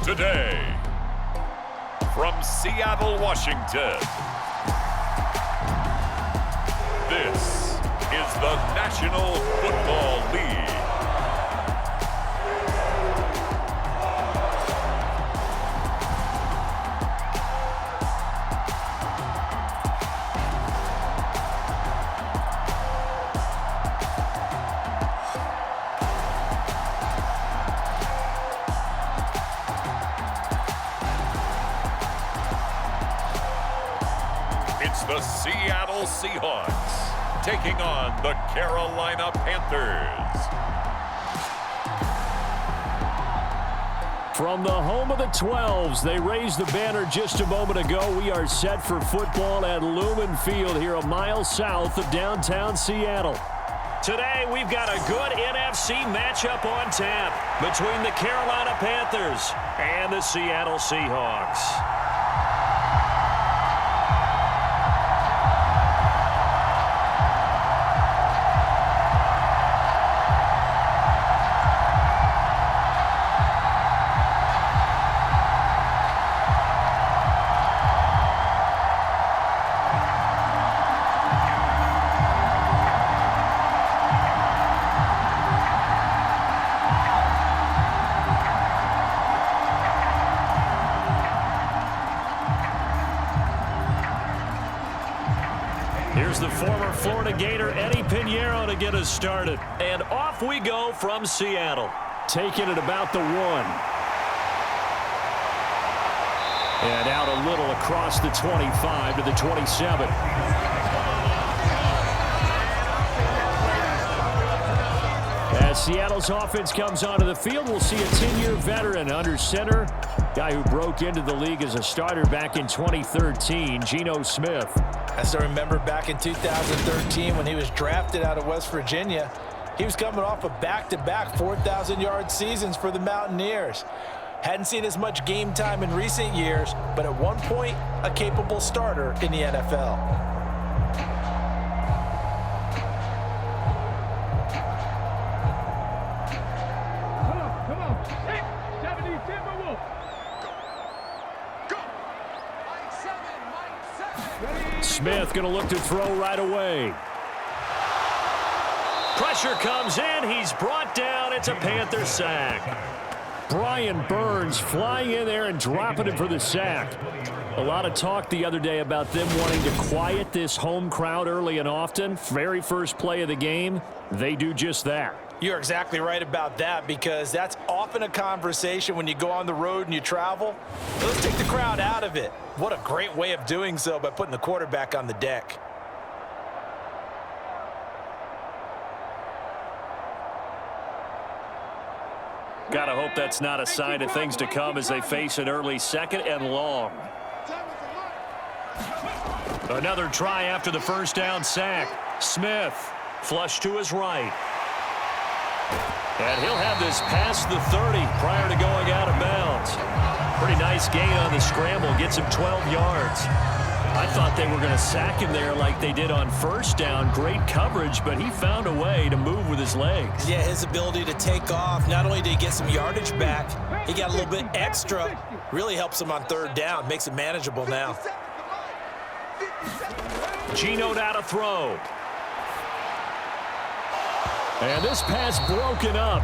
today. From Seattle, Washington, this is the National Football League. It's the Seattle Seahawks taking on the Carolina Panthers. From the home of the 12s, they raised the banner just a moment ago. We are set for football at Lumen Field here a mile south of downtown Seattle. Today, we've got a good NFC matchup on tap between the Carolina Panthers and the Seattle Seahawks. Here's the former Florida Gator Eddie Pinheiro to get us started. And off we go from Seattle. Taking it about the 1. And out a little across the 25 to the 27. As Seattle's offense comes onto the field, we'll see a 10-year veteran under center. Guy who broke into the league as a starter back in 2013, Geno Smith. I still remember back in 2013 when he was drafted out of West Virginia. He was coming off of back-to-back 4,000-yard seasons for the Mountaineers. Hadn't seen as much game time in recent years, but at one point, a capable starter in the NFL. Smith going to look to throw right away. Pressure comes in. He's brought down. It's a Panther sack. Brian Burns flying in there and dropping him for the sack. A lot of talk the other day about them wanting to quiet this home crowd early and often. Very first play of the game, they do just that. You're exactly right about that, because that's often a conversation when you go on the road and you travel. Let's take the crowd out of it. What a great way of doing so by putting the quarterback on the deck. Gotta hope that's not a sign of things to come as they face an early 2nd and long. Another try after the first down sack. Smith flush to his right. And he'll have this past the 30 prior to going out of bounds. Pretty nice gain on the scramble. Gets him 12 yards. I thought they were going to sack him there like they did on first down. Great coverage, but he found a way to move with his legs. Yeah, his ability to take off. Not only did he get some yardage back, he got a little bit extra. Really helps him on 3rd down. Makes it manageable now. Geno now to throw. And this pass broken up.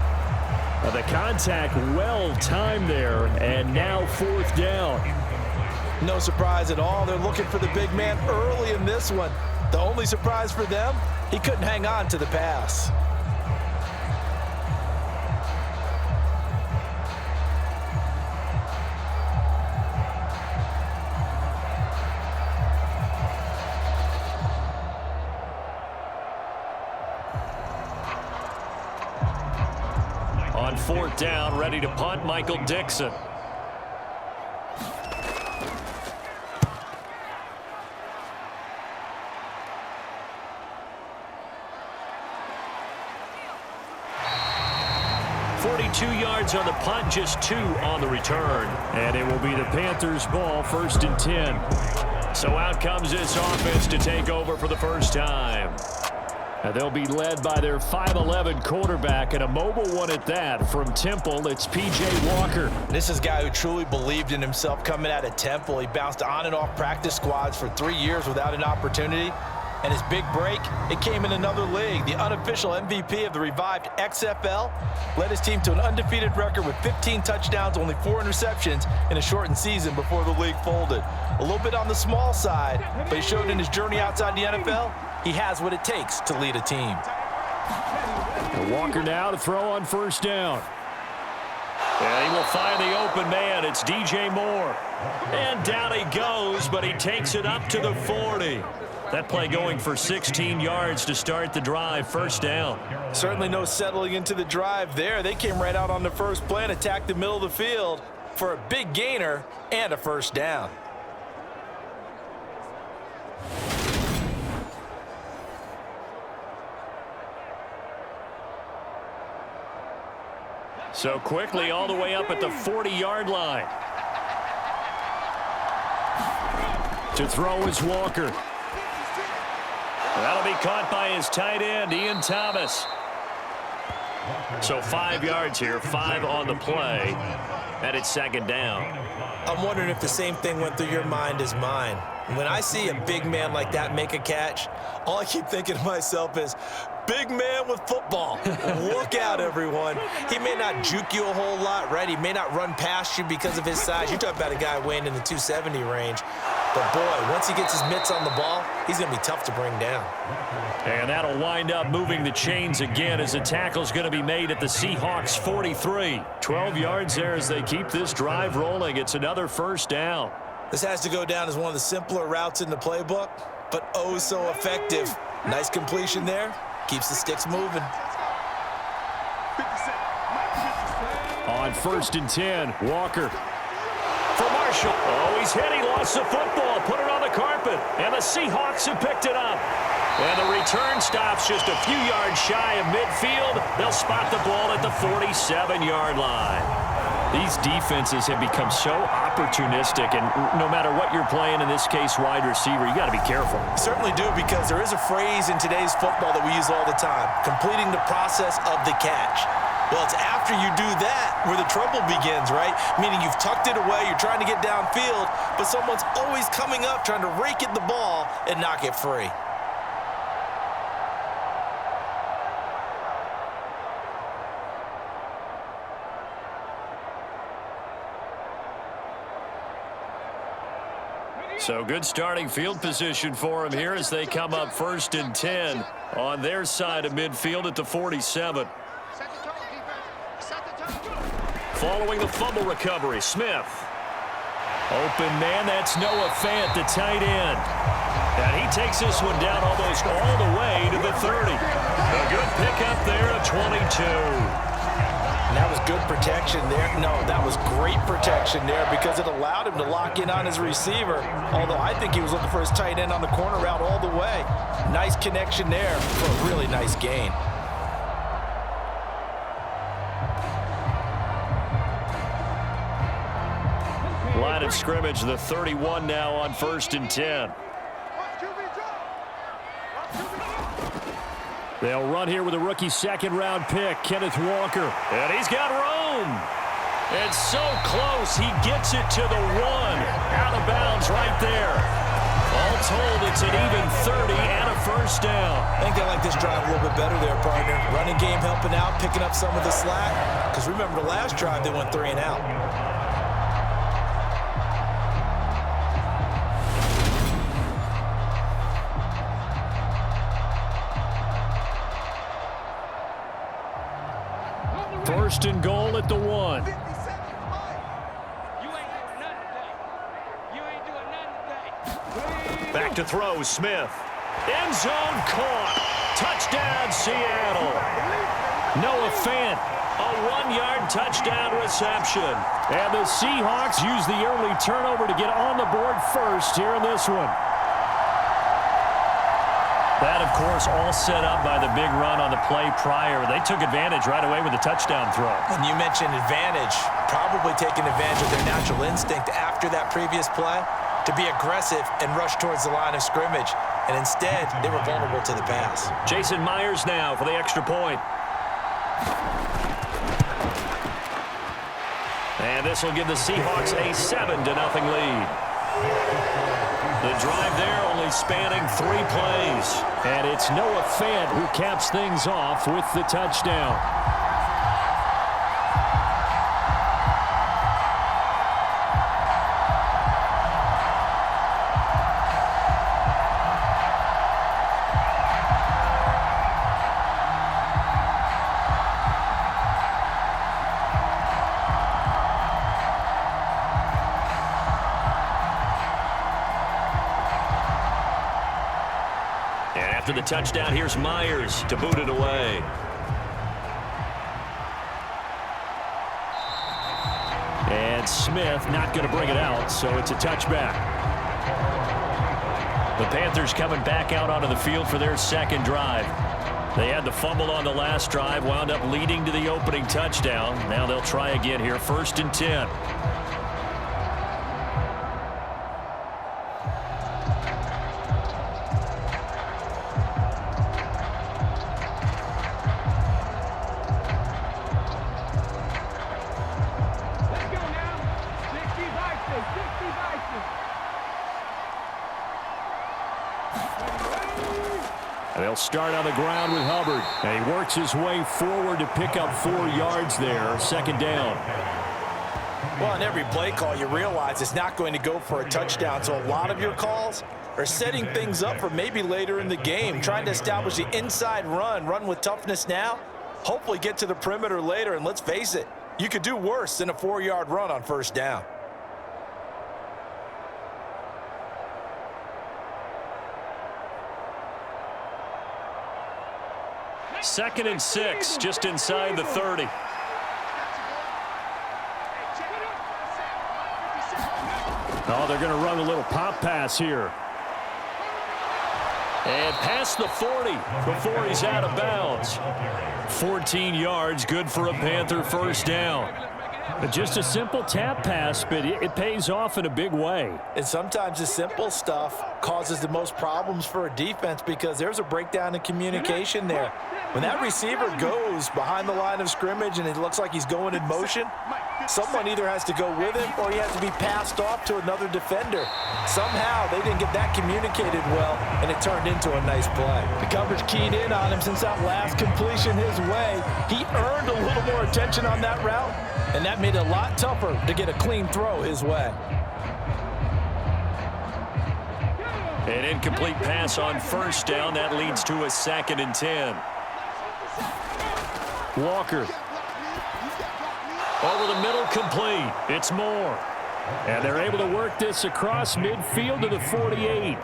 The contact well timed there, and now 4th down. No surprise at all. They're looking for the big man early in this one. The only surprise for them, he couldn't hang on to the pass. On 4th down, ready to punt, Michael Dixon. Yards on the punt, just 2 on the return. And it will be the Panthers' ball, 1st and 10. So out comes this offense to take over for the first time. And they'll be led by their 5'11 quarterback, and a mobile one at that. From Temple, it's P.J. Walker. This is a guy who truly believed in himself coming out of Temple. He bounced on and off practice squads for 3 years without an opportunity. And his big break, it came in another league. The unofficial MVP of the revived XFL led his team to an undefeated record with 15 touchdowns, only 4 interceptions in a shortened season before the league folded. A little bit on the small side, but he showed in his journey outside the NFL, he has what it takes to lead a team. And Walker now to throw on first down. And he will find the open man. It's DJ Moore. And down he goes, but he takes it up to the 40. That play going for 16 yards to start the drive. First down. Certainly no settling into the drive there. They came right out on the first play and attacked the middle of the field for a big gainer and a first down. So quickly all the way up at the 40-yard line. To throw is Walker. That'll be caught by his tight end, Ian Thomas. So 5 yards here, 5 on the play, and it's second down. I'm wondering if the same thing went through your mind as mine. When I see a big man like that make a catch, all I keep thinking to myself is, big man with football. Look out, everyone. He may not juke you a whole lot, right? He may not run past you because of his size. You're talking about a guy weighing in the 270 range. But, boy, once he gets his mitts on the ball, he's going to be tough to bring down. And that'll wind up moving the chains again as the tackle's going to be made at the Seahawks 43. 12 yards there as they keep this drive rolling. It's another first down. This has to go down as one of the simpler routes in the playbook, but oh so effective. Nice completion there. Keeps the sticks moving. On first and 10, Walker. For Marshall. Oh, he's hit. He lost the football. Put it on the carpet. And the Seahawks have picked it up. And the return stops just a few yards shy of midfield. They'll spot the ball at the 47-yard line. These defenses have become so opportunistic, and no matter what you're playing, in this case wide receiver, you got to be careful. Certainly do, because there is a phrase in today's football that we use all the time, completing the process of the catch. Well, it's after you do that where the trouble begins, right? Meaning you've tucked it away, you're trying to get downfield, but someone's always coming up trying to rake at the ball and knock it free. So good starting field position for him here as they come up first and 10 on their side of midfield at the 47. Following the fumble recovery, Smith. Open man, that's Noah Fant, the tight end. And he takes this one down almost all the way to the 30. A good pickup there at 22. And that was good protection there. No, that was great protection there because it allowed him to lock in on his receiver. Although I think he was looking for his tight end on the corner route all the way. Nice connection there for a really nice gain. Line of scrimmage, the 31 now on first and 10. They'll run here with a rookie second-round pick, Kenneth Walker. And he's got room. It's so close, he gets it to the 1. Out of bounds right there. All told, it's an even 30 and a first down. I think they like this drive a little bit better there, partner. Running game helping out, picking up some of the slack. Because remember, the last drive, they went 3 and out. First and goal at the 1. Back to throw, Smith. End zone caught. Touchdown, Seattle. Noah Fant, a 1-yard touchdown reception. And the Seahawks use the early turnover to get on the board first here in this one. That, of course, all set up by the big run on the play prior. They took advantage right away with the touchdown throw. And you mentioned advantage, probably taking advantage of their natural instinct after that previous play to be aggressive and rush towards the line of scrimmage. and instead they were vulnerable to the pass. Jason Myers now for the extra point. And this will give the Seahawks a 7-0 lead. The drive there only spanning 3 plays. And it's Noah Fant who caps things off with the touchdown. After the touchdown, here's Myers to boot it away. And Smith not going to bring it out, so it's a touchback. The Panthers coming back out onto the field for their second drive. They had the fumble on the last drive, wound up leading to the opening touchdown. Now they'll try again here, 1st and 10. They'll start on the ground with Hubbard. And he works his way forward to pick up 4 yards there. 2nd down. Well, on every play call, you realize it's not going to go for a touchdown. So a lot of your calls are setting things up for maybe later in the game, trying to establish the inside run with toughness now, hopefully get to the perimeter later. And let's face it, you could do worse than a 4-yard run on 1st down. Second and 6, just inside the 30. Oh, they're going to run a little pop pass here. And past the 40 before he's out of bounds. 14 yards, good for a Panther 1st down. Just a simple tap pass, but it pays off in a big way. And sometimes the simple stuff causes the most problems for a defense because there's a breakdown in communication there. When that receiver goes behind the line of scrimmage and it looks like he's going in motion, someone either has to go with him or he has to be passed off to another defender. Somehow they didn't get that communicated well, and it turned into a nice play. The coverage keyed in on him since that last completion his way. He earned a little more attention on that route, and that made it a lot tougher to get a clean throw his way. An incomplete pass on 1st down. That leads to a 2nd and 10. Walker. Over the middle, complete. It's Moore. And they're able to work this across midfield to the 48.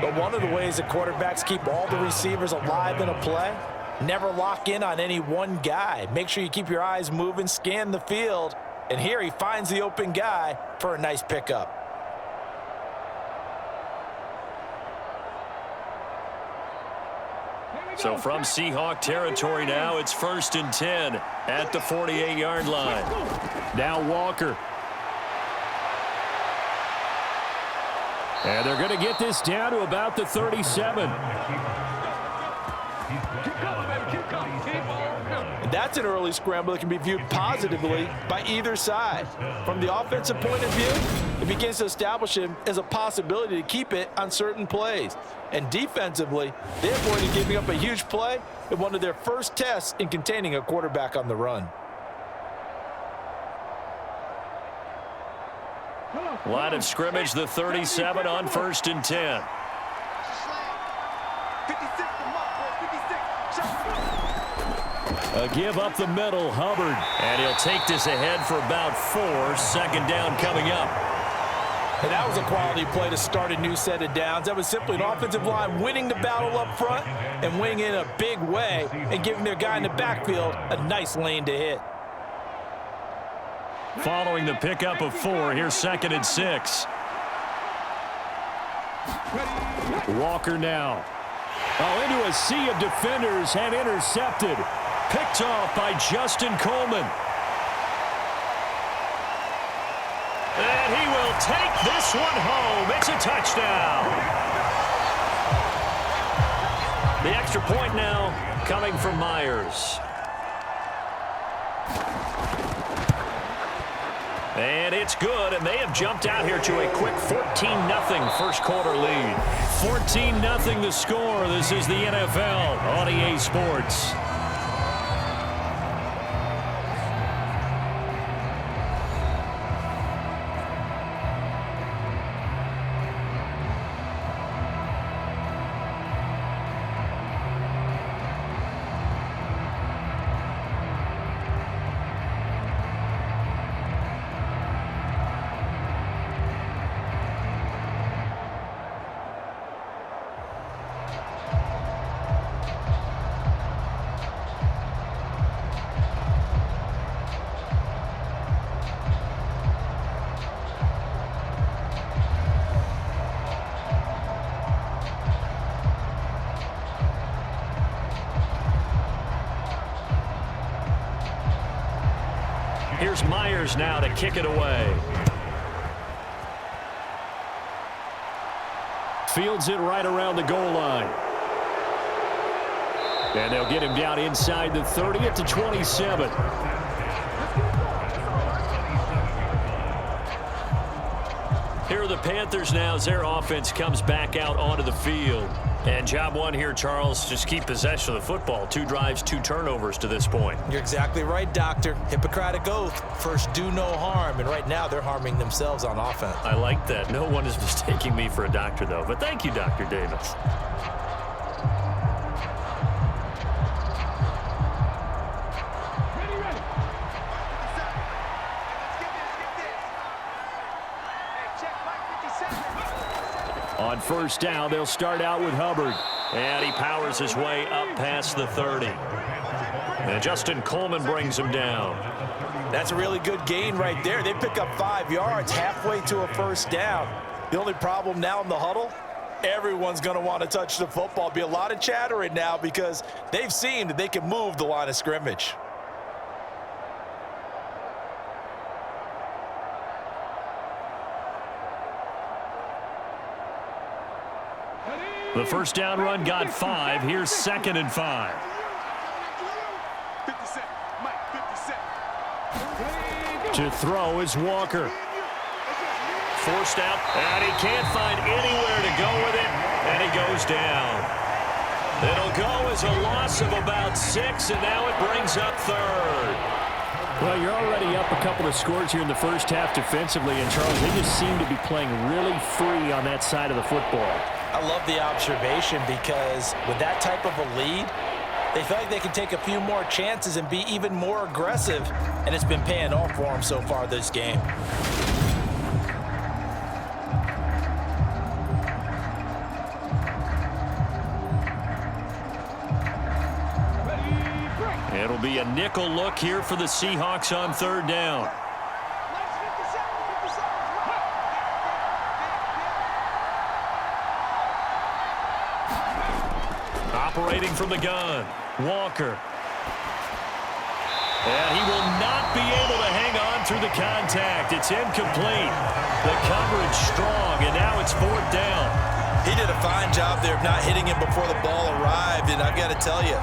But one of the ways that quarterbacks keep all the receivers alive in a play, never lock in on any one guy. Make sure you keep your eyes moving, scan the field. And here he finds the open guy for a nice pickup. So from Seahawk territory now, it's 1st and 10 at the 48-yard line. Now Walker. And they're going to get this down to about the 37. And that's an early scramble that can be viewed positively by either side. From the offensive point of view, it begins to establish him as a possibility to keep it on certain plays. And defensively, they avoided giving up a huge play in one of their first tests in containing a quarterback on the run. Line of scrimmage, the 37 on 1st and 10. A give up the middle, Hubbard. And he'll take this ahead for about 4. 2nd down coming up. And that was a quality play to start a new set of downs. That was simply an offensive line winning the battle up front and winning in a big way and giving their guy in the backfield a nice lane to hit. Following the pickup of 4, here's 2nd and 6. Walker now. Oh, into a sea of defenders and intercepted. Picked off by Justin Coleman. And he will take this one home. It's a touchdown. The extra point now coming from Myers. And it's good, and they have jumped out here to a quick 14-0 first quarter lead. 14-0 the score. This is the NFL on EA Sports. Here's Myers now to kick it away. Fields it right around the goal line. And they'll get him down inside the 30 at the 27. Here are the Panthers now as their offense comes back out onto the field. And job one here, Charles, just keep possession of the football. 2 drives, 2 turnovers to this point. You're exactly right, Doctor. Hippocratic oath. First, do no harm. And right now, they're harming themselves on offense. I like that. No one is mistaking me for a doctor, though. But thank you, Dr. Davis. On first down, they'll start out with Hubbard. And he powers his way up past the 30. And Justin Coleman brings him down. That's a really good gain right there. They pick up 5 yards halfway to a first down. The only problem now in the huddle, everyone's going to want to touch the football. Be a lot of chattering now because they've seen that they can move the line of scrimmage. The first down run got 5. Here's 2nd and 5. To throw is Walker. Forced out, and he can't find anywhere to go with it, and he goes down. It'll go as a loss of about 6, and now it brings up 3rd. Well, you're already up a couple of scores here in the first half defensively, and Charles, they just seem to be playing really free on that side of the football. I love the observation because with that type of a lead, they feel like they can take a few more chances and be even more aggressive, and it's been paying off for them so far this game. It'll be a nickel look here for the Seahawks on 3rd down. Operating from the gun, Walker. And he will not be able to hang on through the contact. It's incomplete. The coverage strong, and now it's 4th down. He did a fine job there of not hitting him before the ball arrived, and I've got to tell you,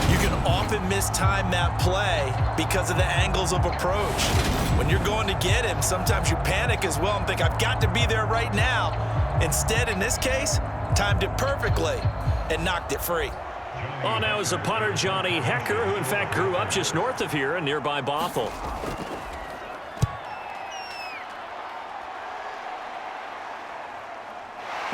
you can often mistime that play because of the angles of approach. When you're going to get him, sometimes you panic as well and think, I've got to be there right now. Instead, in this case, timed it perfectly and knocked it free. Oh, now is the punter, Johnny Hecker, who in fact grew up just north of here in nearby Bothell.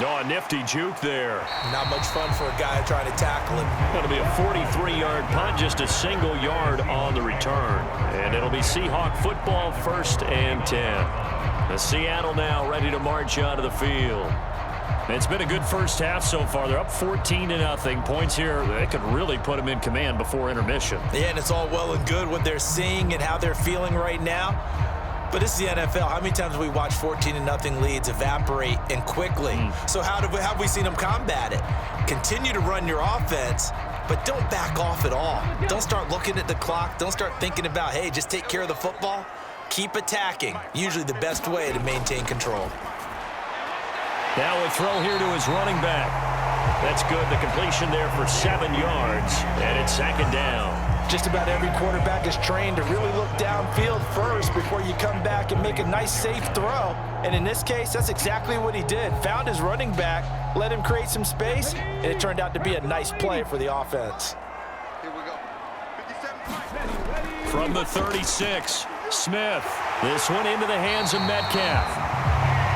Oh, a nifty juke there. Not much fun for a guy trying to tackle him. Going to be a 43-yard punt, just a single yard on the return. And it'll be Seahawk football, 1st and 10. The Seattle now ready to march onto the field. It's been a good first half so far. They're up 14-0. Points here, they could really put them in command before intermission. Yeah, and it's all well and good what they're seeing and how they're feeling right now. But this is the NFL. How many times have we watched 14-0 leads evaporate and quickly? So how have we seen them combat it? Continue to run your offense, but don't back off at all. Don't start looking at the clock. Don't start thinking about, hey, just take care of the football. Keep attacking. Usually the best way to maintain control. Now a throw here to his running back. That's good. The completion there for 7 yards, and it's second down. Just about every quarterback is trained to really look downfield first before you come back and make a nice, safe throw. And in this case, that's exactly what he did. Found his running back, let him create some space, and it turned out to be a nice play for the offense. Here we go. 57. From the 36, Smith. This one into the hands of Metcalf.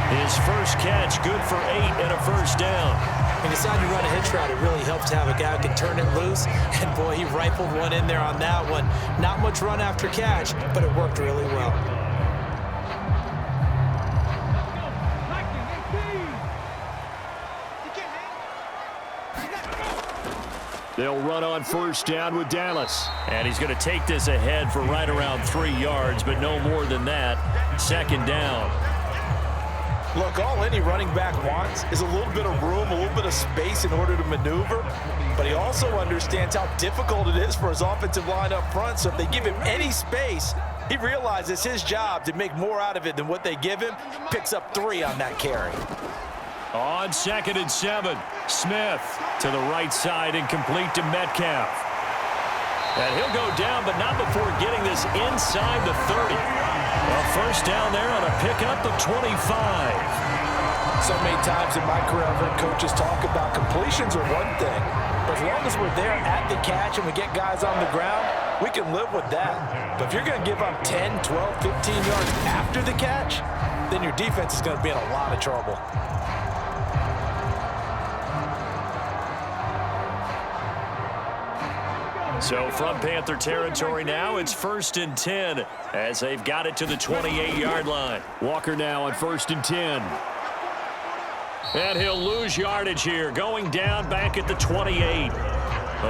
His first catch, good for 8 and a first down. When you decide to run a hitch route, it really helps to have a guy who can turn it loose. And, boy, he rifled one in there on that one. Not much run after catch, but it worked really well. They'll run on first down with Dallas. And he's going to take this ahead for right around 3 yards, but no more than that. Second down. Look, all any running back wants is a little bit of room, a little bit of space in order to maneuver. But he also understands how difficult it is for his offensive line up front. So if they give him any space, he realizes his job to make more out of it than what they give him. Picks up 3 on that carry. On 2nd and 7, Smith to the right side and complete to Metcalf. And he'll go down, but not before getting this inside the 30. A first down there on a pickup of 25. So many times in my career, I've heard coaches talk about completions are one thing. But as long as we're there at the catch and we get guys on the ground, we can live with that. But if you're going to give up 10, 12, 15 yards after the catch, then your defense is going to be in a lot of trouble. So from Panther territory now, it's 1st and 10 as they've got it to the 28-yard line. Walker now on 1st and 10. And he'll lose yardage here, going down back at the 28.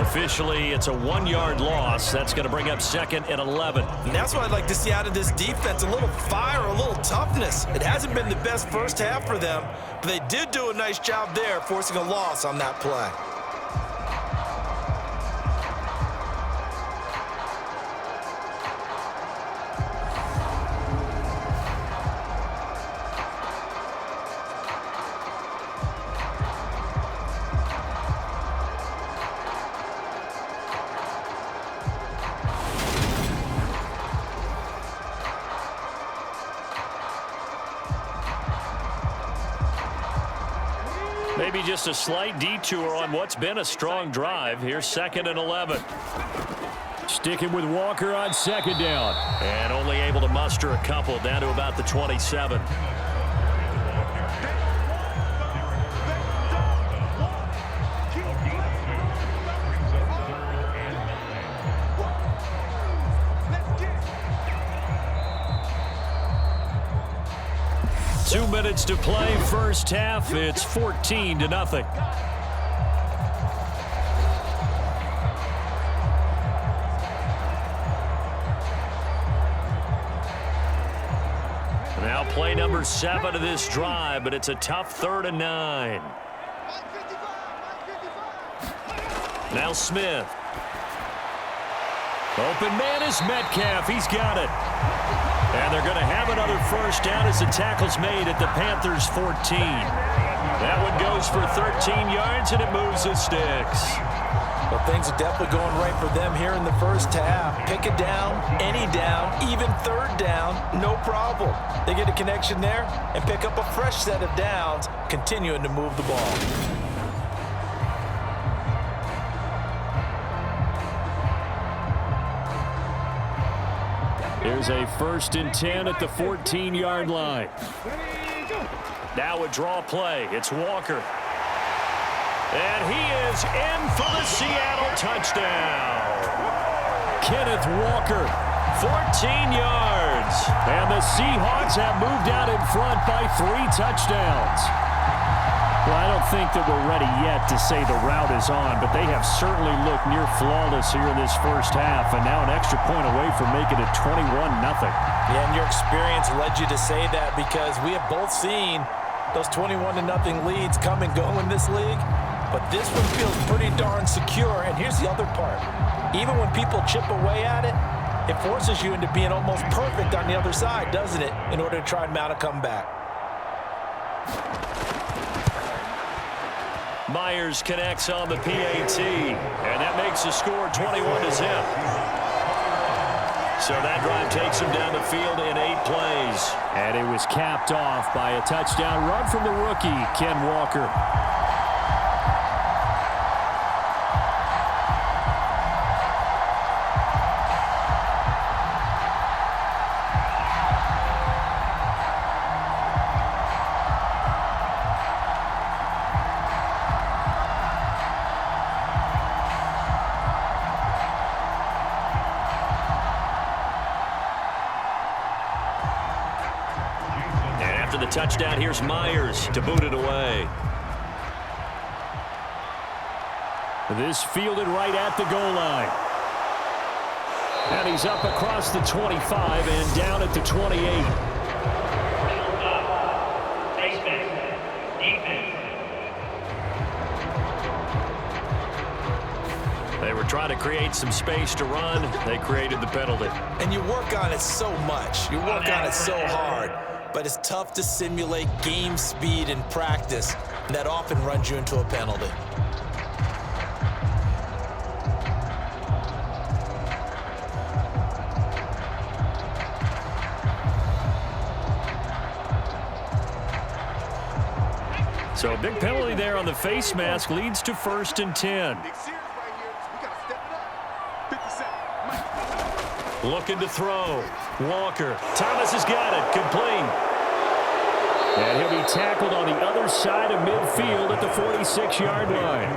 Officially, it's a 1-yard loss. That's going to bring up 2nd and 11. And that's what I'd like to see out of this defense, a little fire, a little toughness. It hasn't been the best first half for them, but they did do a nice job there, forcing a loss on that play. Maybe just a slight detour on what's been a strong drive. Here's 2nd and 11. Sticking with Walker on 2nd down. And only able to muster a couple down to about the 27. Two minutes to play, first half. It's 14-0. Now play number 7 of this drive, but it's a tough 3rd and 9. Now Smith. Open man is Metcalf. He's got it. And they're going to have another first down as the tackle's made at the Panthers' 14. That one goes for 13 yards, and it moves the sticks. Well, things are definitely going right for them here in the first half. Pick a down, any down, even 3rd down, no problem. They get a connection there and pick up a fresh set of downs, continuing to move the ball. Here's a 1st and 10 at the 14-yard line. Now a draw play. It's Walker. And he is in for the Seattle touchdown. Kenneth Walker, 14 yards. And the Seahawks have moved out in front by 3 touchdowns. Well, I don't think that we're ready yet to say the route is on, but they have certainly looked near flawless here in this first half, and now an extra point away from making it 21-0. Yeah, and your experience led you to say that because we have both seen those 21-0 leads come and go in this league, but this one feels pretty darn secure, and here's the other part. Even when people chip away at it, it forces you into being almost perfect on the other side, doesn't it, in order to try and mount a comeback. Myers connects on the PAT, and that makes the score 21-0. So that drive takes him down the field in 8 plays. And it was capped off by a touchdown run from the rookie, Ken Walker. The touchdown, here's Myers to boot it away. This fielded right at the goal line. And he's up across the 25 and down at the 28. They were trying to create some space to run. They created the penalty. And you work on it so much. You work on it so hard. But it's tough to simulate game speed in practice, and that often runs you into a penalty. So a big penalty there on the face mask leads to 1st and 10. Looking to throw. Walker. Thomas has got it. Complete. And he'll be tackled on the other side of midfield at the 46-yard line.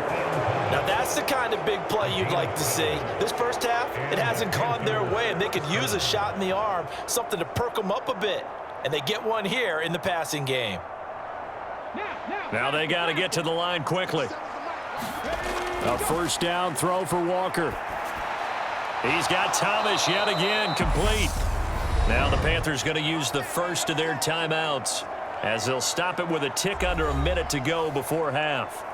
Now that's the kind of big play you'd like to see. This first half, it hasn't gone their way, and they could use a shot in the arm, something to perk them up a bit. And they get one here in the passing game. Now they got to get to the line quickly. A first down throw for Walker. He's got Thomas yet again, complete. Now the Panthers going to use the first of their timeouts as they'll stop it with a tick under a minute to go before half.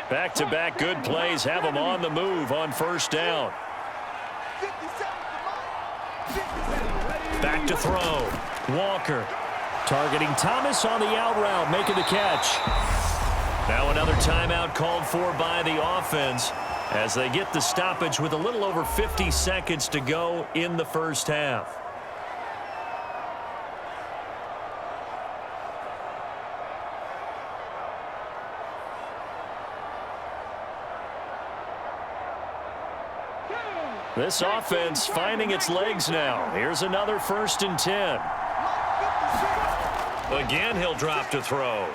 Back-to-back good plays have them on the move on first down. Back to throw. Walker targeting Thomas on the out route, making the catch. Now another timeout called for by the offense as they get the stoppage with a little over 50 seconds to go in the first half. This offense finding its legs now. Here's another 1st and 10. Again, he'll drop to throw.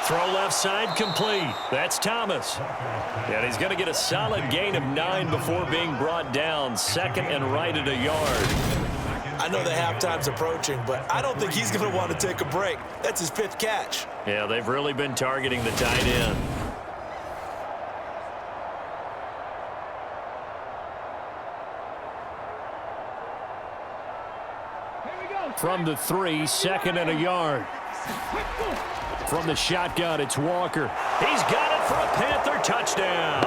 Throw left side complete. That's Thomas. And he's going to get a solid gain of 9 before being brought down. 2nd and right at a yard. I know the halftime's approaching, but I don't think he's going to want to take a break. That's his 5th catch. Yeah, they've really been targeting the tight end. From the 3, 2nd and a yard. From the shotgun, it's Walker. He's got it for a Panther touchdown.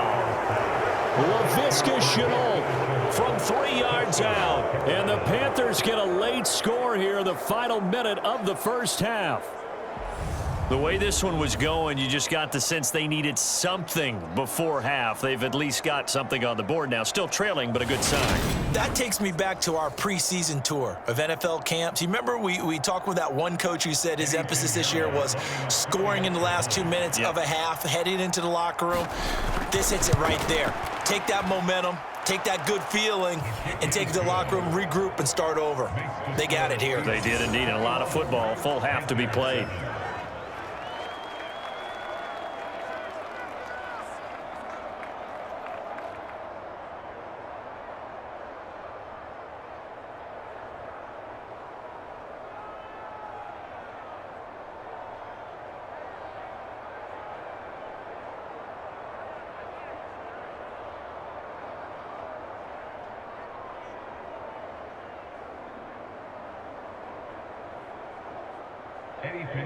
Laviska Shenault from 3 yards out. And the Panthers get a late score here in the final minute of the first half. The way this one was going, you just got the sense they needed something before half. They've at least got something on the board now. Still trailing, but a good sign. That takes me back to our preseason tour of NFL camps. You remember we talked with that one coach who said his emphasis this year was scoring in the last 2 minutes of a half, heading into the locker room. This hits it right there. Take that momentum, take that good feeling, and take it to the locker room, regroup, and start over. They got it here. They did indeed. And a lot of football, full half to be played.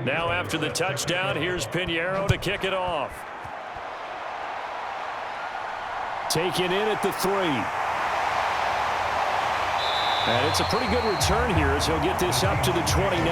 Now after the touchdown, here's Pinheiro to kick it off. Taken in at the 3. And it's a pretty good return here as he'll get this up to the 29.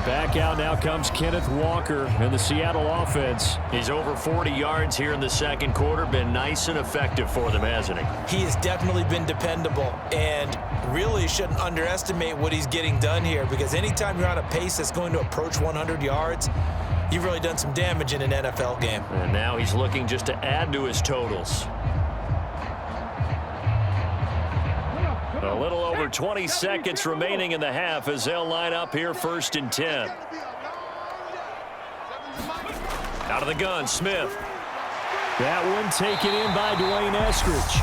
Back out now comes Kenneth Walker and the Seattle offense. He's over 40 yards here in the second quarter. Been nice and effective for them, hasn't he? He has definitely been dependable and really shouldn't underestimate what he's getting done here, because anytime you're on a pace that's going to approach 100 yards, you've really done some damage in an NFL game. And now he's looking just to add to his totals. A little over 20 seconds remaining in the half as they'll line up here 1st and 10. Out of the gun, Smith. That one taken in by Dwayne Eskridge.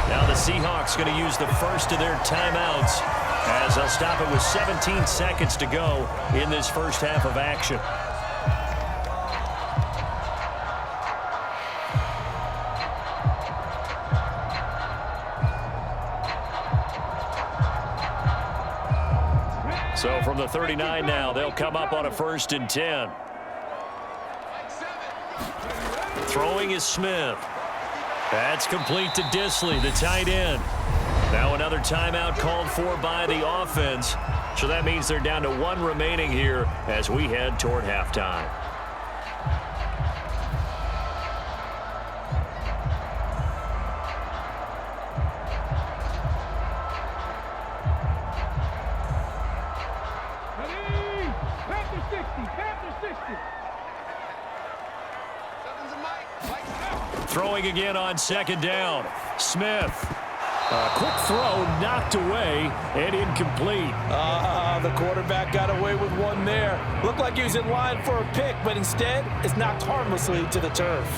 Now the Seahawks going to use the first of their timeouts as they'll stop it with 17 seconds to go in this first half of action. So from the 39 now, they'll come up on a 1st and 10. Throwing is Smith. That's complete to Disley, the tight end. Now another timeout called for by the offense. So that means they're down to 1 remaining here as we head toward halftime. Throwing again on 2nd down. Smith. A quick throw knocked away and incomplete. The quarterback got away with one there. Looked like he was in line for a pick, but instead it's knocked harmlessly to the turf.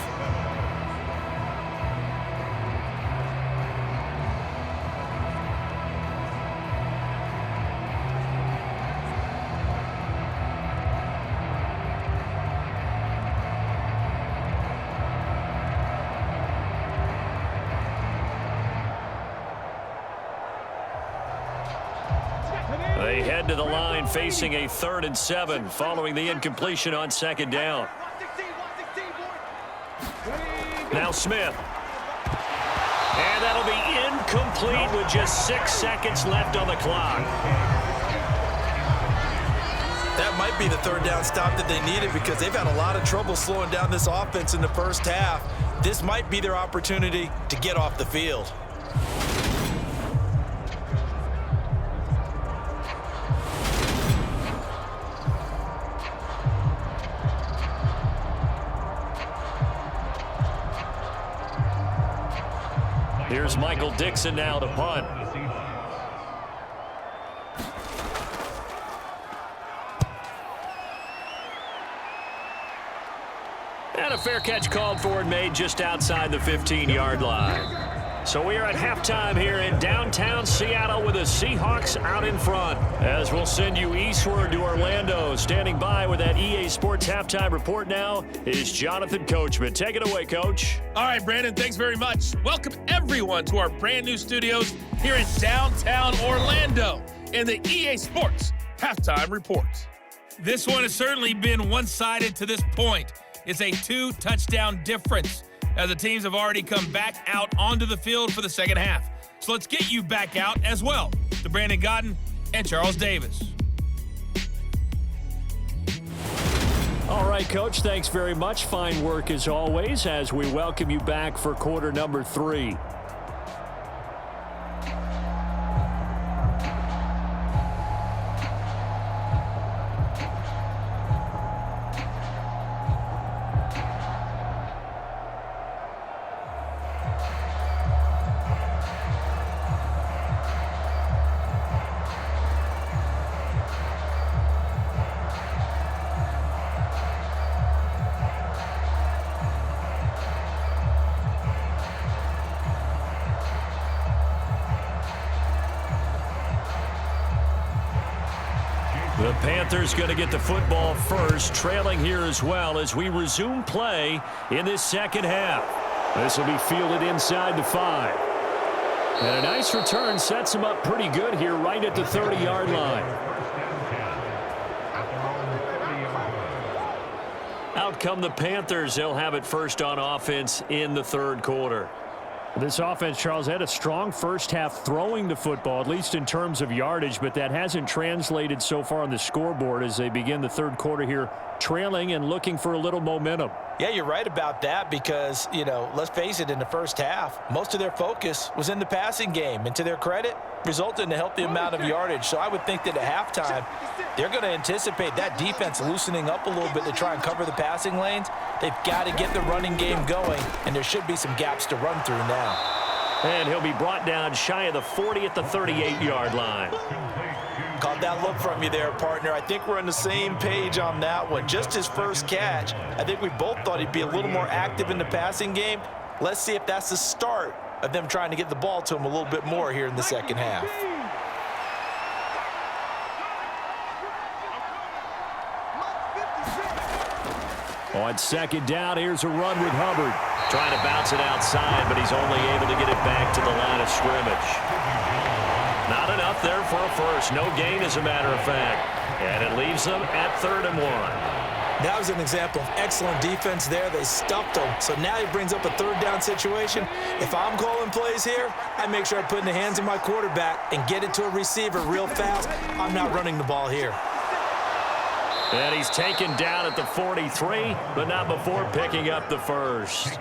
They head to the line facing a 3rd and 7 following the incompletion on 2nd down. Now Smith. And that'll be incomplete with just 6 seconds left on the clock. That might be the 3rd down stop that they needed, because they've had a lot of trouble slowing down this offense in the first half. This might be their opportunity to get off the field. Here's Michael Dixon now to punt. And a fair catch called for and made just outside the 15-yard line. So we are at halftime here in downtown Seattle with the Seahawks out in front. As we'll send you eastward to Orlando. Standing by with that EA Sports halftime report now is Jonathan Coachman. Take it away, Coach. All right, Brandon, thanks very much. Welcome everyone to our brand new studios here in downtown Orlando in the EA Sports halftime report. This one has certainly been one-sided to this point. It's a 2-touchdown difference, as the teams have already come back out onto the field for the second half. So let's get you back out as well to Brandon Godden and Charles Davis. All right, Coach, thanks very much. Fine work as always as we welcome you back for quarter number 3. The Panthers going to get the football first, trailing here as well as we resume play in this second half. This will be fielded inside the 5. And a nice return sets him up pretty good here right at the 30-yard line. Out come the Panthers. They'll have it first on offense in the third quarter. This offense, Charles, had a strong first half throwing the football, at least in terms of yardage, but that hasn't translated so far on the scoreboard as they begin the third quarter here, trailing and looking for a little momentum. Yeah, you're right about that because, let's face it, in the first half, most of their focus was in the passing game. And to their credit, resulted in a healthy amount of yardage. So I would think that at halftime, they're going to anticipate that defense loosening up a little bit to try and cover the passing lanes. They've got to get the running game going, and there should be some gaps to run through now. And he'll be brought down shy of the 40 at the 38-yard line. Caught that look from you there, partner. I think we're on the same page on that one. Just his first catch, I think we both thought he'd be a little more active in the passing game. Let's see if that's the start of them trying to get the ball to him a little bit more here in the second half. On second down, here's a run with Hubbard. Trying to bounce it outside, but he's only able to get it back to the line of scrimmage. Not enough there for a first. No gain, as a matter of fact. And it leaves them at 3rd and 1. That was an example of excellent defense there. They stuffed him. So now he brings up a 3rd down situation. If I'm calling plays here, I make sure I put in the hands of my quarterback and get it to a receiver real fast. I'm not running the ball here. And he's taken down at the 43, but not before picking up the first.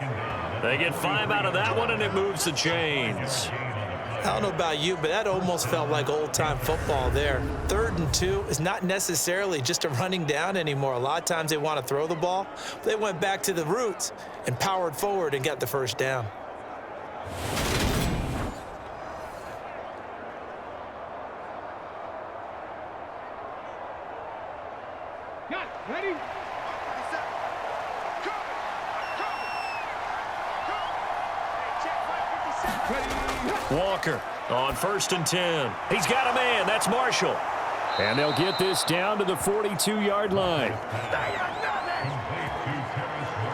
They get 5 out of that one, and it moves the chains. I don't know about you, but that almost felt like old-time football there. 3rd and 2 is not necessarily just a running down anymore. A lot of times they want to throw the ball. They went back to the roots and powered forward and got the first down. Ready? Walker on 1st and 10. He's got a man. That's Marshall. And they'll get this down to the 42-yard line.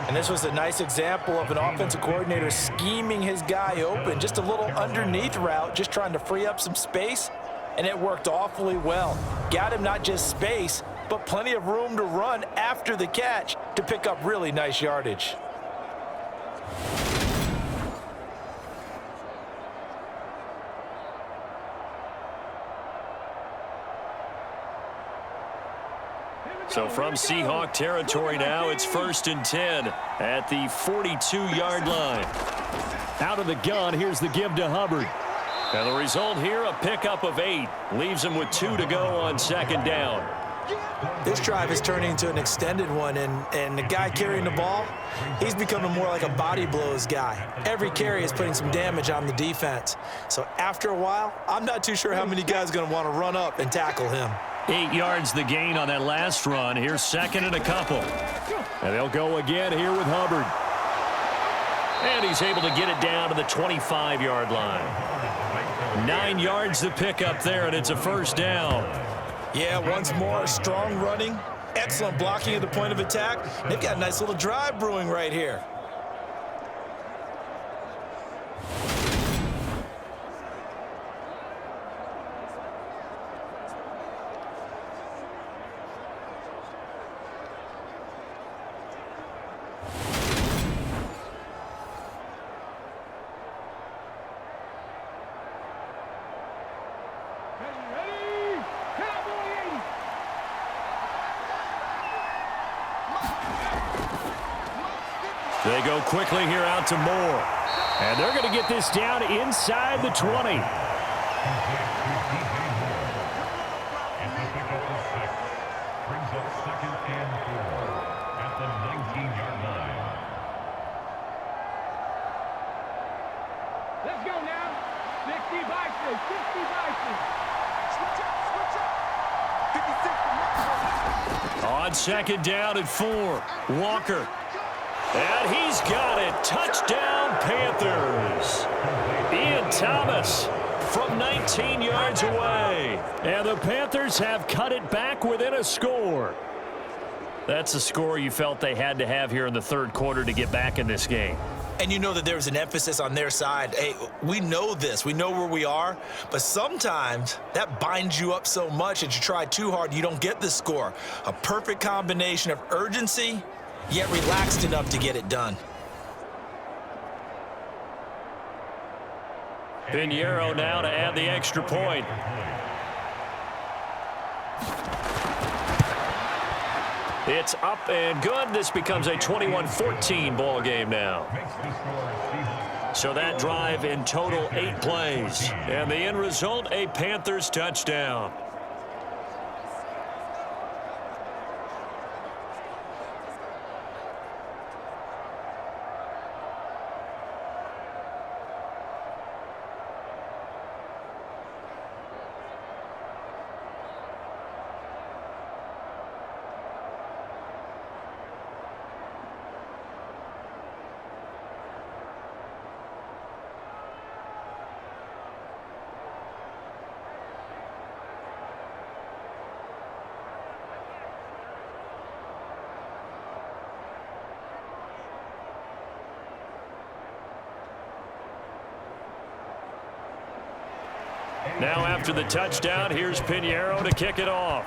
And this was a nice example of an offensive coordinator scheming his guy open. Just a little underneath route, just trying to free up some space, and it worked awfully well. Got him not just space, but plenty of room to run after the catch to pick up really nice yardage. So from Seahawk territory now, it's 1st and 10 at the 42-yard line. Out of the gun, here's the give to Hubbard. And the result here, a pickup of 8. Leaves him with 2 to go on 2nd down. This drive is turning into an extended one, and the guy carrying the ball, he's becoming more like a body blows guy. Every carry is putting some damage on the defense. So after a while, I'm not too sure how many guys are going to want to run up and tackle him. 8 yards the gain on that last run. Here's 2nd and a couple. And they'll go again here with Hubbard. And he's able to get it down to the 25-yard line. 9 yards the pickup there, and it's a 1st down. Yeah, once more, strong running, excellent blocking at the point of attack. They've got a nice little drive brewing right here. They go quickly here out to Moore. And they're going to get this down inside the 20. Brings up 2nd and 4 at the 19-yard line. Let's go now. 60 Bison. 60 Bison. Switch up. Switch up. 56. On 2nd down at 4. Walker. And he's got it. Touchdown, Panthers. Ian Thomas from 19 yards away. And the Panthers have cut it back within a score. That's a score you felt they had to have here in the 3rd quarter to get back in this game. And you know that there's an emphasis on their side. Hey, we know this. We know where we are. But sometimes that binds you up so much that you try too hard, you don't get the score. A perfect combination of urgency yet relaxed enough to get it done. Pinheiro now to add the extra point. It's up and good. This becomes a 21-14 ball game now. So that drive in total 8 plays. And the end result, a Panthers touchdown. Now after the touchdown, here's Pinheiro to kick it off.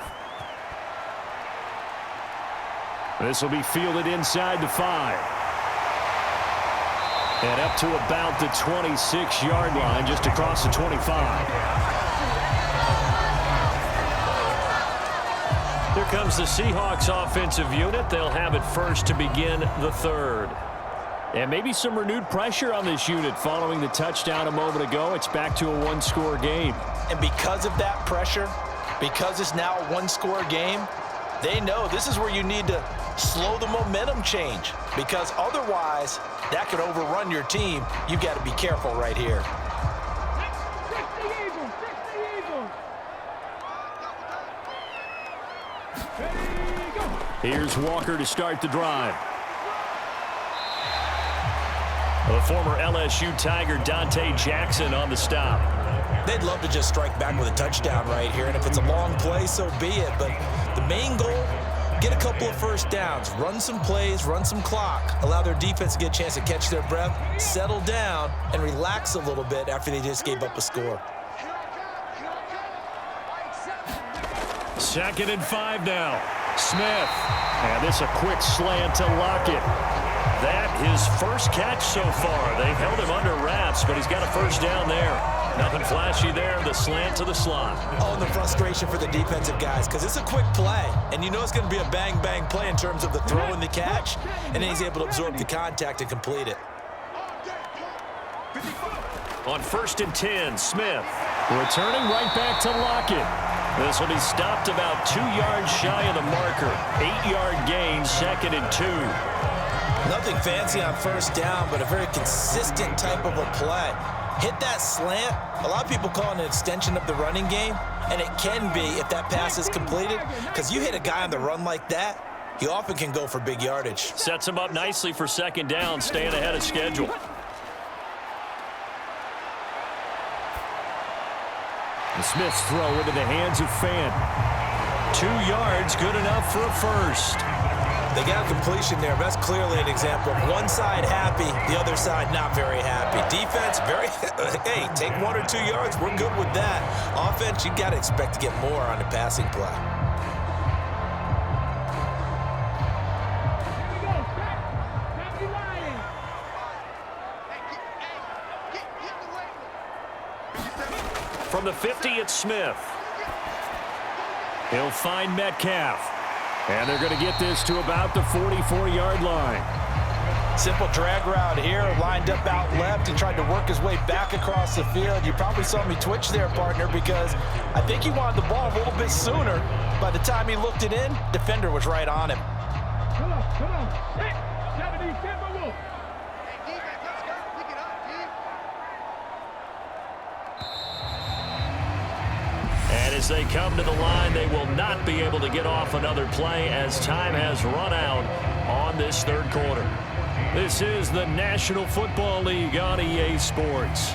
This will be fielded inside the 5. And up to about the 26-yard line, just across the 25. Here comes the Seahawks offensive unit. They'll have it first to begin the 3rd. And maybe some renewed pressure on this unit following the touchdown a moment ago. It's back to a 1-score game. And because of that pressure, because it's now a 1-score game, they know this is where you need to slow the momentum change, because otherwise that could overrun your team. You've got to be careful right here. Here's Walker to start the drive. The former LSU Tiger Dante Jackson on the stop. They'd love to just strike back with a touchdown right here, and if it's a long play, so be it. But the main goal, get a couple of first downs, run some plays, run some clock, allow their defense to get a chance to catch their breath, settle down, and relax a little bit after they just gave up a score. 2nd and 5 now. Smith. And this a quick slant to Lockett. That his first catch so far. They've held him under wraps, but he's got a first down there. Nothing flashy there. The slant to the slot. Oh, and the frustration for the defensive guys, because it's a quick play, and you know it's going to be a bang-bang play in terms of the throw and the catch, and then he's able to absorb the contact and complete it. On 1st and 10, Smith. Returning right back to Lockett. This will be stopped about 2 yards shy of the marker. 8-yard gain, 2nd and 2. Nothing fancy on first down, but a very consistent type of a play. Hit that slant. A lot of people call it an extension of the running game, and it can be if that pass is completed, because you hit a guy on the run like that, he often can go for big yardage. Sets him up nicely for 2nd down, staying ahead of schedule. The Smith's throw into the hands of Fan. 2 yards, good enough for a first. They got a completion there. That's clearly an example of one side happy, the other side not very happy. Defense, very, hey, take 1 or 2 yards. We're good with that. Offense, you got to expect to get more on the passing play. From the 50, it's Smith. He'll find Metcalf. And they're going to get this to about the 44-yard line. Simple drag route here, lined up out left and tried to work his way back across the field. You probably saw me twitch there, partner, because I think he wanted the ball a little bit sooner. By the time he looked it in, defender was right on him. Come on. 70, Timberwolves. And as they come to the line, they will not be able to get off another play as time has run out on this 3rd quarter. This is the National Football League on EA Sports.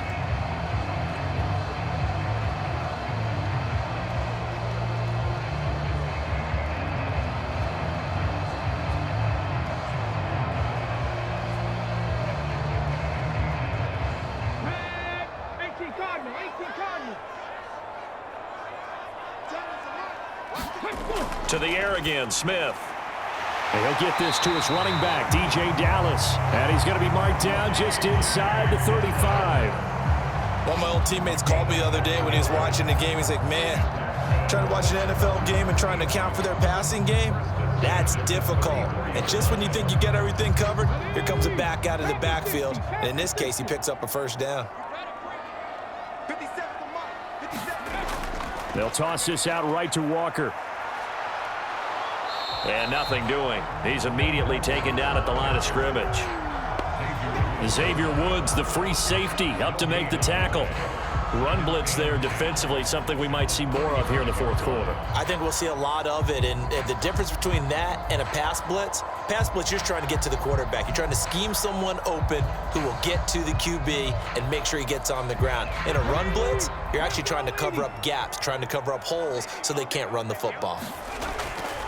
To the air again, Smith. And he'll get this to his running back, DJ Dallas. And he's going to be marked down just inside the 35. One of my old teammates called me the other day when he was watching the game. He's like, man, trying to watch an NFL game and trying to account for their passing game, that's difficult. And just when you think you get everything covered, here comes a back out of the backfield. And in this case, he picks up a first down. They'll toss this out right to Walker. And nothing doing. He's immediately taken down at the line of scrimmage. Xavier Woods, the free safety, up to make the tackle. Run blitz there defensively, something we might see more of here in the fourth quarter. I think we'll see a lot of it, and the difference between that and a pass blitz, you're just trying to get to the quarterback. You're trying to scheme someone open who will get to the QB and make sure he gets on the ground. In a run blitz, you're actually trying to cover up gaps, trying to cover up holes so they can't run the football.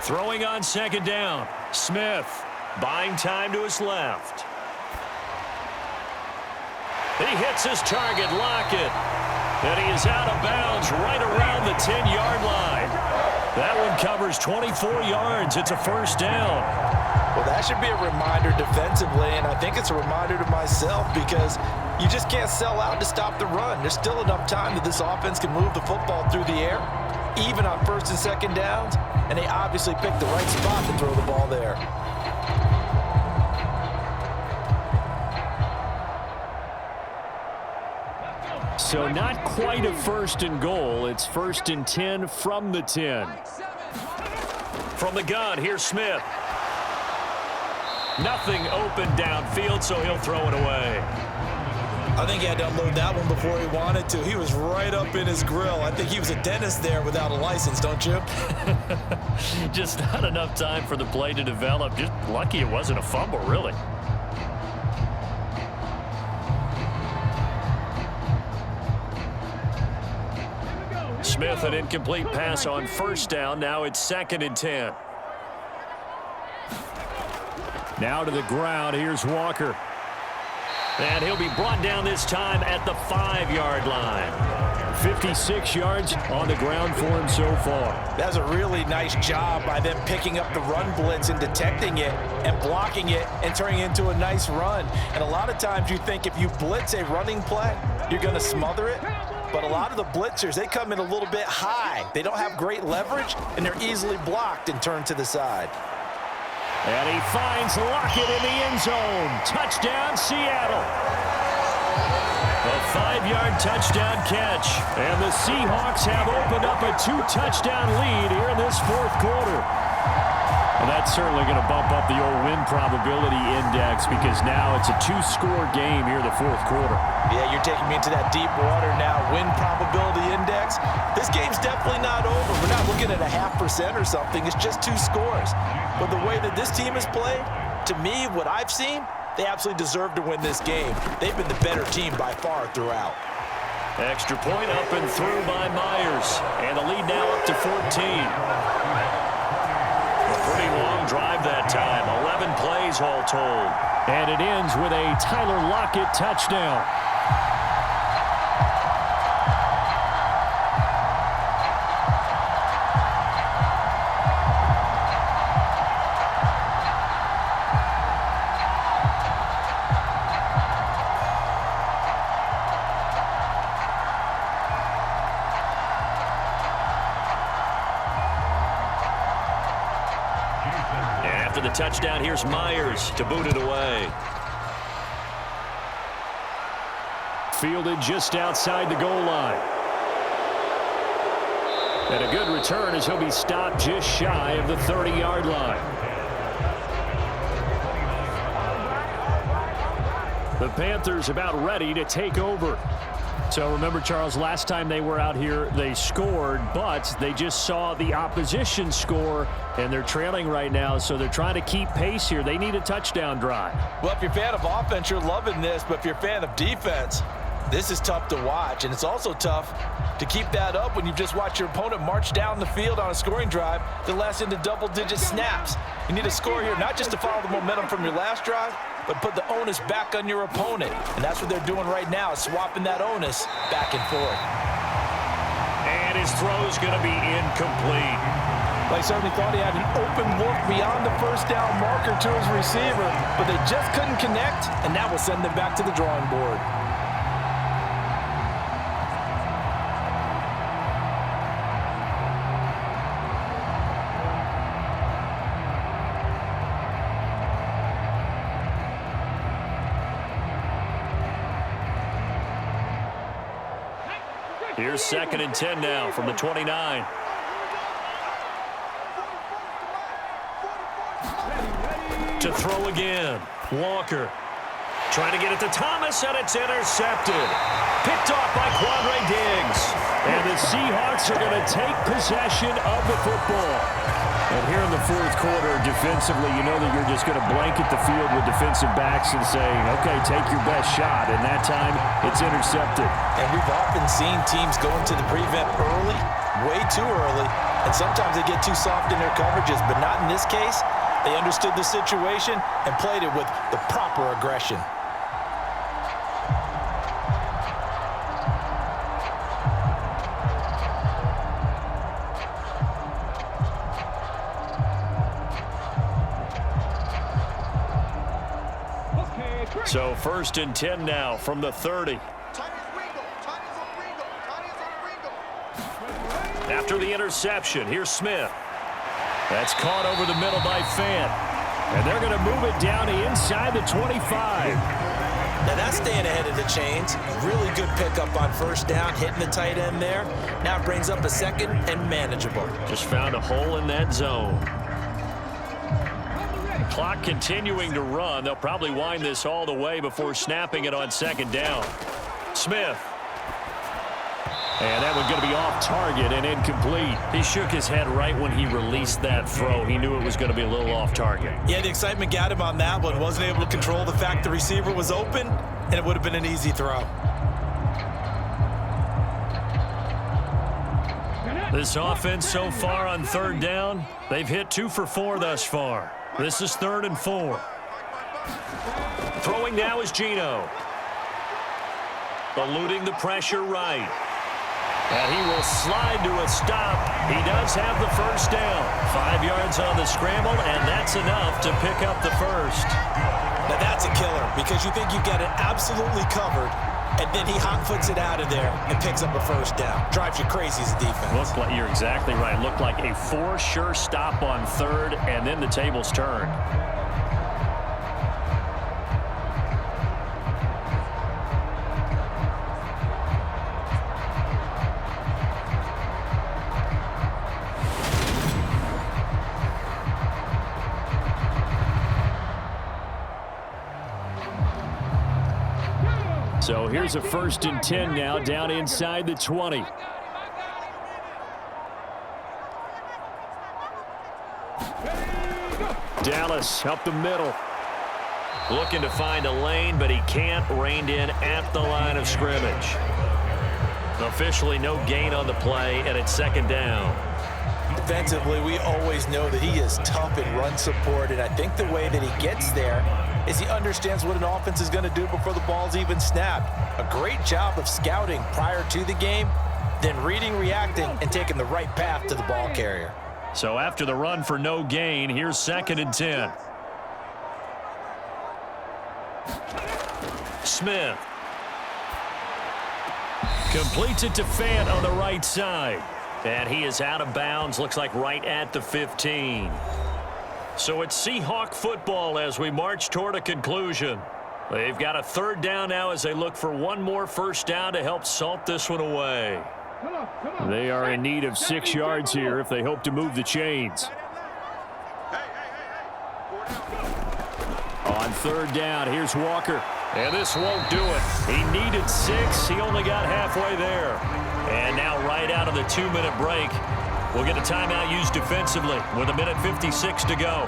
Throwing on second down, Smith buying time to his left. He hits his target, Lockett. And he is out of bounds right around the 10-yard line. That one covers 24 yards. It's a first down. Well, that should be a reminder defensively, and I think it's a reminder to myself because you just can't sell out to stop the run. There's still enough time that this offense can move the football through the air, even on first and second downs, and they obviously picked the right spot to throw the ball there. So not quite a first and goal. It's first and 10 from the 10. From the gun, here's Smith. Nothing open downfield, so he'll throw it away. I think he had to unload that one before he wanted to. He was right up in his grill. I think he was a dentist there without a license, don't you? Just not enough time for the play to develop. Just lucky it wasn't a fumble, really. Smith, an incomplete pass on first down. Now it's second and 10. Now to the ground. Here's Walker. And he'll be brought down this time at the 5-yard line. 56 yards on the ground for him so far. That was a really nice job by them picking up the run blitz and detecting it and blocking it and turning it into a nice run. And a lot of times you think if you blitz a running play, you're going to smother it. But a lot of the blitzers, they come in a little bit high. They don't have great leverage, and they're easily blocked and turned to the side. And he finds Lockett in the end zone. Touchdown, Seattle. A 5-yard touchdown catch. And the Seahawks have opened up a 2-touchdown lead here in this fourth quarter. And that's certainly going to bump up the old win probability index because now it's a 2-score game here in the fourth quarter. Yeah, you're taking me into that deep water now. Win probability index. This game's definitely not over. We're not looking at a 0.5% or something. It's just 2 scores. But the way that this team has played, to me, what I've seen, they absolutely deserve to win this game. They've been the better team by far throughout. Extra point up and through by Myers. And the lead now up to 14. Pretty long drive that time. 11 plays all told. And it ends with a Tyler Lockett touchdown. The touchdown, here's Myers to boot it away. Fielded just outside the goal line. And a good return as he'll be stopped just shy of the 30-yard line. The Panthers about ready to take over. So remember, Charles, last time they were out here, they scored, but they just saw the opposition score, and they're trailing right now, so they're trying to keep pace here. They need a touchdown drive. Well, if you're a fan of offense, you're loving this, but if you're a fan of defense, this is tough to watch, and it's also tough to keep that up when you've just watched your opponent march down the field on a scoring drive that lasts into double-digit snaps. You need a score here, not just to follow the momentum from your last drive, but put the onus back on your opponent. And that's what they're doing right now, swapping that onus back and forth. And his throw's going to be incomplete. Well, he certainly thought he had an open look beyond the first down marker to his receiver, but they just couldn't connect, and that will send them back to the drawing board. Here's 2nd and 10 now from the 29. To throw again. Walker trying to get it to Thomas, and it's intercepted. Picked off by Quandre Diggs. And the Seahawks are going to take possession of the football. And here in the 4th quarter, defensively, you know that you're just going to blanket the field with defensive backs and say, okay, take your best shot. And that time, it's intercepted. And we've often seen teams go into the prevent early, way too early, and sometimes they get too soft in their coverages, but not in this case. They understood the situation and played it with the proper aggression. So 1st and 10 now from the 30. After the interception, here's Smith. That's caught over the middle by Fant. And they're going to move it down to inside the 25. Now that's staying ahead of the chains. Really good pickup on 1st down, hitting the tight end there. Now it brings up a 2nd and manageable. Just found a hole in that zone. Clock continuing to run. They'll probably wind this all the way before snapping it on 2nd down. Smith. And that one's going to be off target and incomplete. He shook his head right when he released that throw. He knew it was going to be a little off target. Yeah, the excitement got him on that one. Wasn't able to control the fact the receiver was open, and it would have been an easy throw. This offense so far on 3rd down, they've hit 2 for 4 thus far. This is 3rd and 4. Throwing now is Geno. Eluding the pressure right. And he will slide to a stop. He does have the 1st down. 5 yards on the scramble, and that's enough to pick up the 1st. Now that's a killer because you think you've got it absolutely covered, and then he hot-foots it out of there and picks up a 1st down. Drives you crazy as a defense. Looked like, you're exactly right. Looked like a 4 sure stop on 3rd, and then the tables turned. So here's a 1st and 10 now down inside the 20. Dallas up the middle. Looking to find a lane, but he can't. Reined in at the line of scrimmage. Officially no gain on the play, and it's 2nd down. Defensively, we always know that he is tough in run support, and I think the way that he gets there is he understands what an offense is going to do before the ball's even snapped. A great job of scouting prior to the game, then reading, reacting, and taking the right path to the ball carrier. So after the run for no gain, here's 2nd and 10. Smith. Completes it to Fant on the right side. And he is out of bounds, looks like right at the 15. So it's Seahawk football as we march toward a conclusion. They've got a 3rd down now as they look for one more 1st down to help salt this one away. They are in need of 6 yards here if they hope to move the chains. On 3rd down, here's Walker. And this won't do it. He needed 6. He only got halfway there. And now right out of the 2-minute break, we'll get a timeout used defensively with 1:56 to go.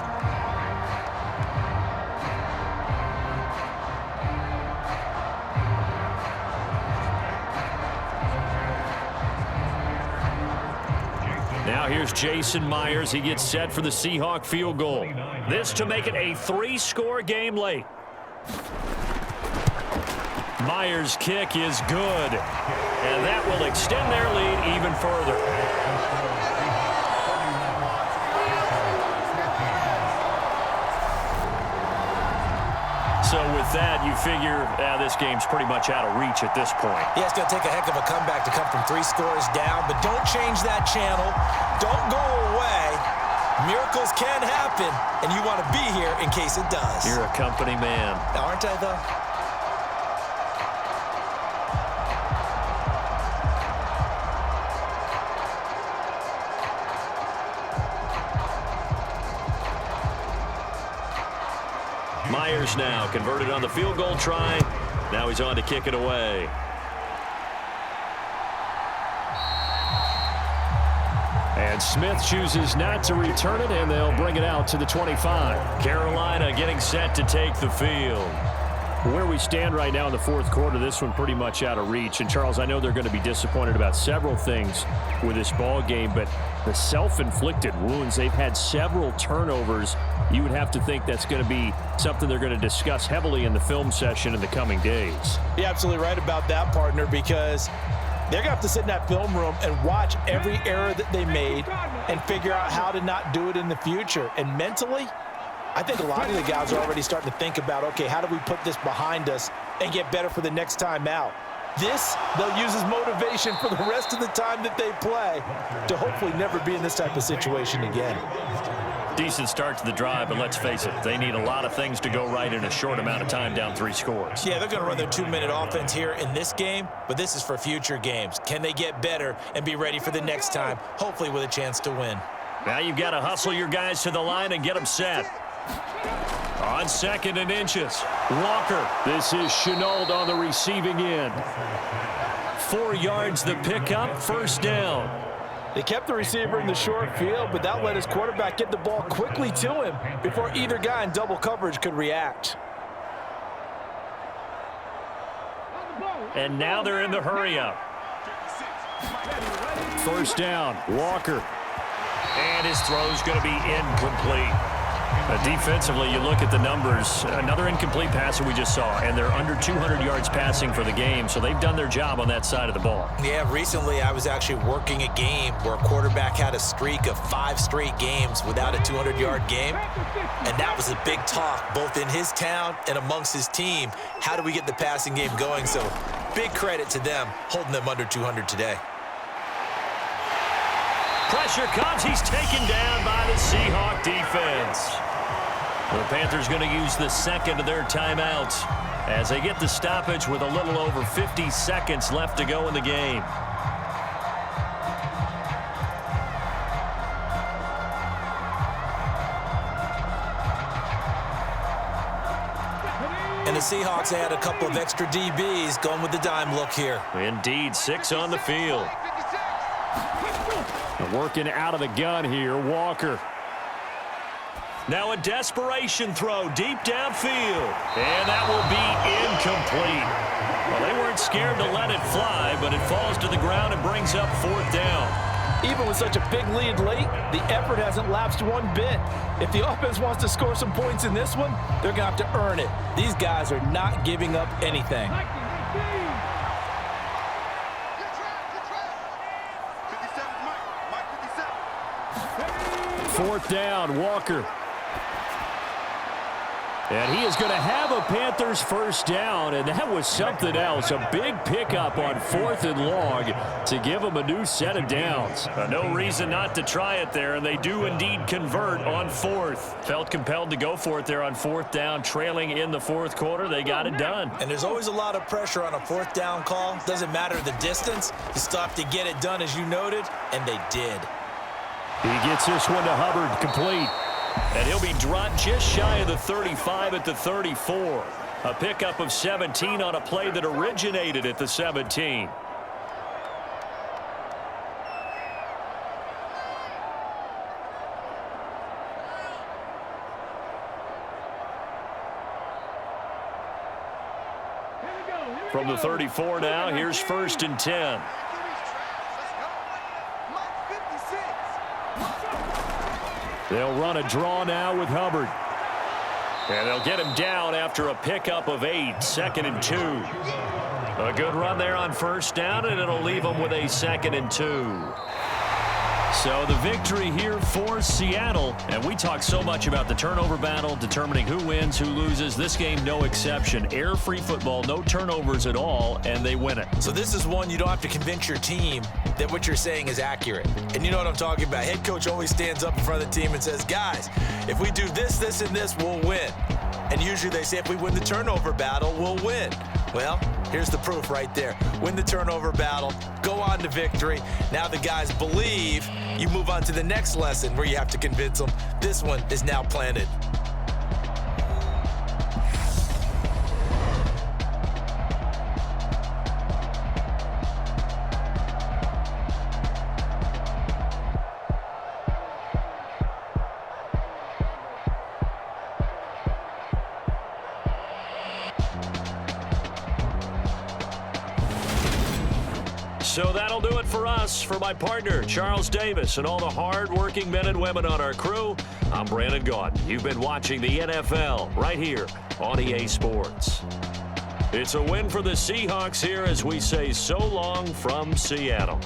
Now here's Jason Myers. He gets set for the Seahawk field goal. This to make it a 3-score game late. Myers' kick is good. And that will extend their lead even further. that, you figure this game's pretty much out of reach at this point. Yeah, it's going to take a heck of a comeback to come from 3 scores down, but don't change that channel. Don't go away. Miracles can happen, and you want to be here in case it does. You're a company man. Aren't I, though? Myers now converted on the field goal try. Now he's on to kick it away. And Smith chooses not to return it, and they'll bring it out to the 25. Carolina getting set to take the field. Where we stand right now in the fourth quarter, this one pretty much out of reach. And, Charles, I know they're going to be disappointed about several things with this ball game, but the self-inflicted wounds, they've had several turnovers. You would have to think that's going to be something they're going to discuss heavily in the film session in the coming days. You're absolutely right about that, partner, because they're going to have to sit in that film room and watch every error that they made and figure out how to not do it in the future. And mentally, I think a lot of the guys are already starting to think about, okay, how do we put this behind us and get better for the next time out? This, they'll use as motivation for the rest of the time that they play to hopefully never be in this type of situation again. Decent start to the drive, but let's face it, they need a lot of things to go right in a short amount of time down 3 scores. Yeah, they're going to run their 2-minute offense here in this game, but this is for future games. Can they get better and be ready for the next time, hopefully with a chance to win? Now you've got to hustle your guys to the line and get them set. On 2nd and inches, Walker. This is Chenault on the receiving end. 4 yards the pickup, first down. They kept the receiver in the short field, but that let his quarterback get the ball quickly to him before either guy in double coverage could react. And now they're in the hurry-up. First down, Walker. And his throw's going to be incomplete. Defensively, you look at the numbers. Another incomplete pass that we just saw, and they're under 200 yards passing for the game, so they've done their job on that side of the ball. Yeah, recently I was actually working a game where a quarterback had a streak of 5 straight games without a 200-yard game, and that was a big talk both in his town and amongst his team. How do we get the passing game going? So big credit to them holding them under 200 today. Pressure comes. He's taken down by the Seahawks defense. The Panthers going to use the second of their timeouts as they get the stoppage with a little over 50 seconds left to go in the game. And the Seahawks had a couple of extra DBs going with the dime look here. Indeed, 6 on the field. Working out of the gun here, Walker. Now a desperation throw deep downfield. And that will be incomplete. Well, they weren't scared to let it fly, but it falls to the ground and brings up 4th down. Even with such a big lead late, the effort hasn't lapsed one bit. If the offense wants to score some points in this one, they're going to have to earn it. These guys are not giving up anything. 4th down, Walker. And he is going to have a Panthers first down, and that was something else. A big pickup on 4th and long to give them a new set of downs. No reason not to try it there, and they do indeed convert on 4th. Felt compelled to go for it there on 4th down, trailing in the 4th quarter. They got it done. And there's always a lot of pressure on a 4th down call. Doesn't matter the distance. You stop to get it done, as you noted, and they did. He gets this one to Hubbard, complete. And he'll be dropped just shy of the 35 at the 34. A pickup of 17 on a play that originated at the 17. From the 34 now, here's 1st and 10. They'll run a draw now with Hubbard. And they'll get him down after a pickup of 8, 2nd and 2. A good run there on 1st down, and it'll leave them with a 2nd and 2. So the victory here for Seattle. And we talk so much about the turnover battle, determining who wins, who loses. This game, no exception. Air-free football, no turnovers at all, and they win it. So this is one you don't have to convince your team that what you're saying is accurate. And you know what I'm talking about. Head coach always stands up in front of the team and says, guys, if we do this, this, and this, we'll win. And usually they say if we win the turnover battle, we'll win. Well, here's the proof right there. Win the turnover battle, go on to victory. Now the guys believe. You move on to the next lesson where you have to convince them. This one is now planted. So that'll do it for us. For my partner, Charles Davis, and all the hard-working men and women on our crew, I'm Brandon Gaudin. You've been watching the NFL right here on EA Sports. It's a win for the Seahawks here as we say so long from Seattle.